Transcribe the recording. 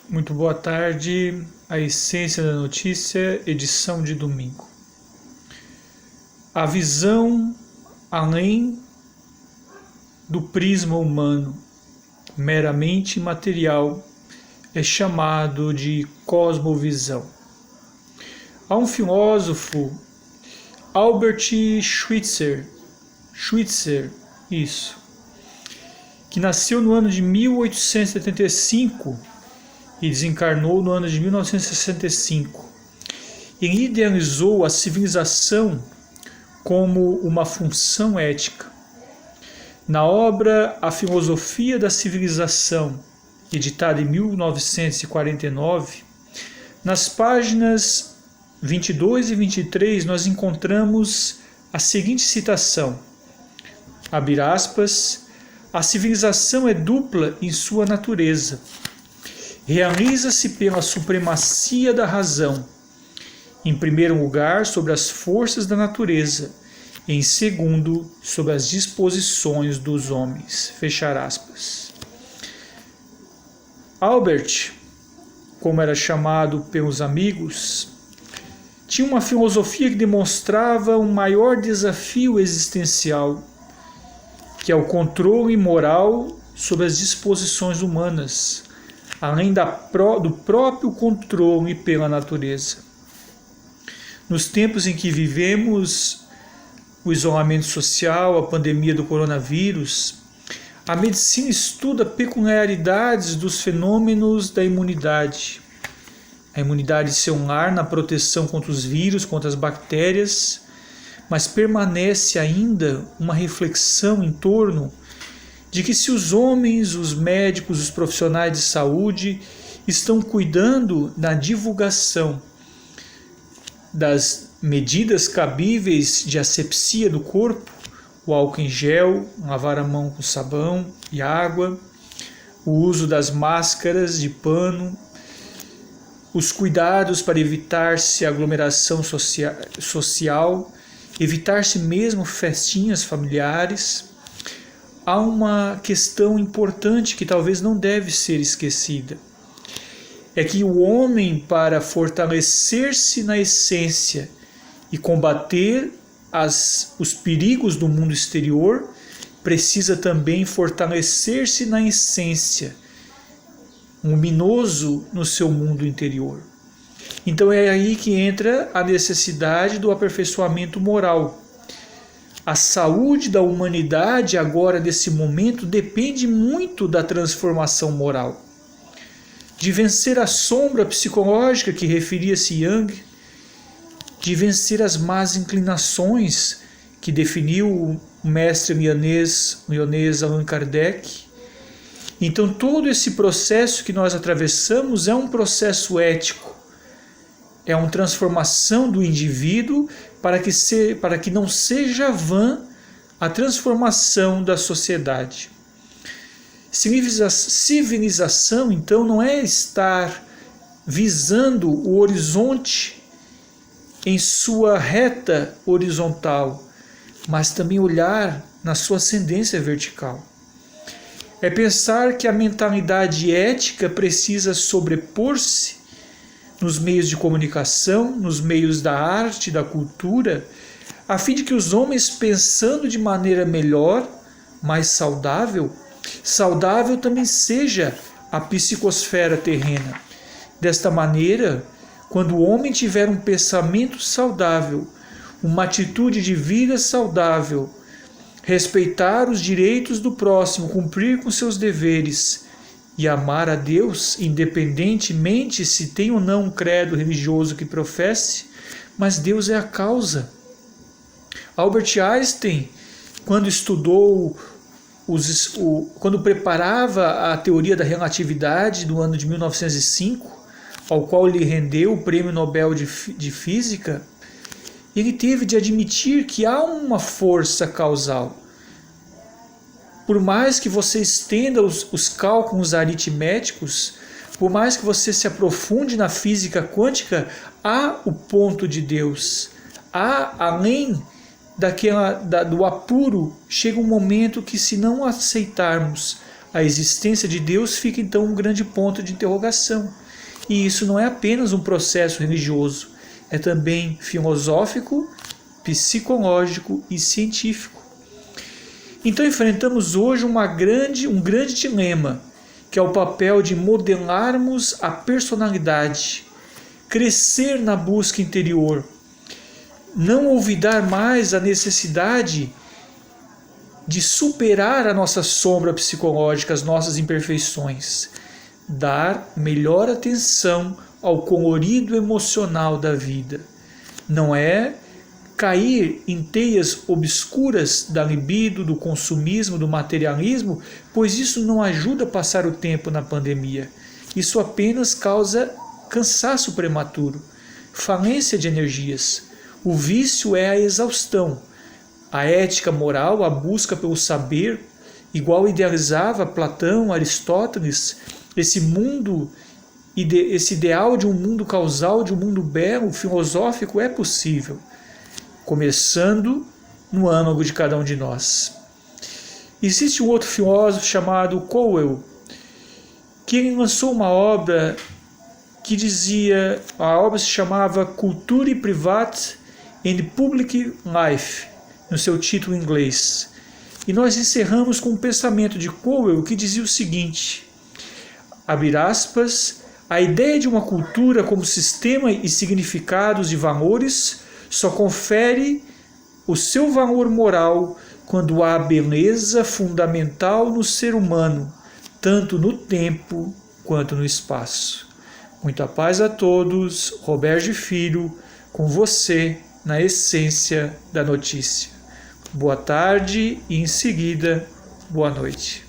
Muito boa tarde. A essência da notícia, edição de domingo. A visão além do prisma humano, meramente material, é chamado de cosmovisão. Há um filósofo, Albert Schweitzer, que nasceu no ano de 1875 e desencarnou no ano de 1965. Ele idealizou a civilização como uma função ética. Na obra A Filosofia da Civilização, editada em 1949, nas páginas 22 e 23 nós encontramos a seguinte citação, abre aspas, a civilização é dupla em sua natureza. Realiza-se pela supremacia da razão, em primeiro lugar sobre as forças da natureza, e em segundo sobre as disposições dos homens. Fechar aspas. Albert, como era chamado pelos amigos, tinha uma filosofia que demonstrava um maior desafio existencial, que é o controle moral sobre as disposições humanas, além do próprio controle pela natureza. Nos tempos em que vivemos, o isolamento social, a pandemia do coronavírus, a medicina estuda peculiaridades dos fenômenos da imunidade. A imunidade celular na proteção contra os vírus, contra as bactérias, mas permanece ainda uma reflexão em torno de que se os homens, os médicos, os profissionais de saúde estão cuidando da divulgação das medidas cabíveis de asepsia do corpo, o álcool em gel, lavar a mão com sabão e água, o uso das máscaras de pano, os cuidados para evitar-se aglomeração social, evitar-se mesmo festinhas familiares. Há uma questão importante que talvez não deve ser esquecida. É que o homem, para fortalecer-se na essência e combater os perigos do mundo exterior, precisa também fortalecer-se na essência, luminoso no seu mundo interior. Então é aí que entra a necessidade do aperfeiçoamento moral. A saúde da humanidade agora, nesse momento, depende muito da transformação moral. De vencer a sombra psicológica que referia-se Jung, de vencer as más inclinações que definiu o mestre lianês Allan Kardec. Então todo esse processo que nós atravessamos é um processo ético, é uma transformação do indivíduo para que não seja vã a transformação da sociedade. Civilização, então, não é estar visando o horizonte em sua reta horizontal, mas também olhar na sua ascendência vertical. É pensar que a mentalidade ética precisa sobrepor-se nos meios de comunicação, nos meios da arte, da cultura, a fim de que os homens, pensando de maneira melhor, mais saudável também seja a psicosfera terrena. Desta maneira, quando o homem tiver um pensamento saudável, uma atitude de vida saudável, respeitar os direitos do próximo, cumprir com seus deveres e amar a Deus, independentemente se tem ou não um credo religioso que professe, mas Deus é a causa. Albert Einstein, quando quando preparava a teoria da relatividade do ano de 1905, ao qual lhe rendeu o Prêmio Nobel de Física, ele teve de admitir que há uma força causal. Por mais que você estenda os cálculos aritméticos, por mais que você se aprofunde na física quântica, há o ponto de Deus. Além do apuro, chega um momento que, se não aceitarmos a existência de Deus fica então um grande ponto de interrogação. E isso não é apenas um processo religioso, é também filosófico, psicológico e científico. Então enfrentamos hoje um grande dilema, que é o papel de modelarmos a personalidade, crescer na busca interior, não olvidar mais a necessidade de superar a nossa sombra psicológica, as nossas imperfeições, dar melhor atenção ao colorido emocional da vida. Não é cair em teias obscuras da libido, do consumismo, do materialismo, pois isso não ajuda a passar o tempo na pandemia. Isso apenas causa cansaço prematuro, falência de energias. O vício é a exaustão. A ética moral, a busca pelo saber, igual idealizava Platão, Aristóteles, esse ideal de um mundo causal, de um mundo belo, filosófico, é possível, começando no âmago de cada um de nós. Existe um outro filósofo chamado Cowell, que ele lançou uma obra que dizia, a obra se chamava Culture Private and Public Life, no seu título em inglês. E nós encerramos com um pensamento de Cowell que dizia o seguinte, abre aspas, a ideia de uma cultura como sistema e significados e valores só confere o seu valor moral quando há beleza fundamental no ser humano, tanto no tempo quanto no espaço. Muita paz a todos, Roberto Filho, com você na essência da notícia. Boa tarde e em seguida, boa noite.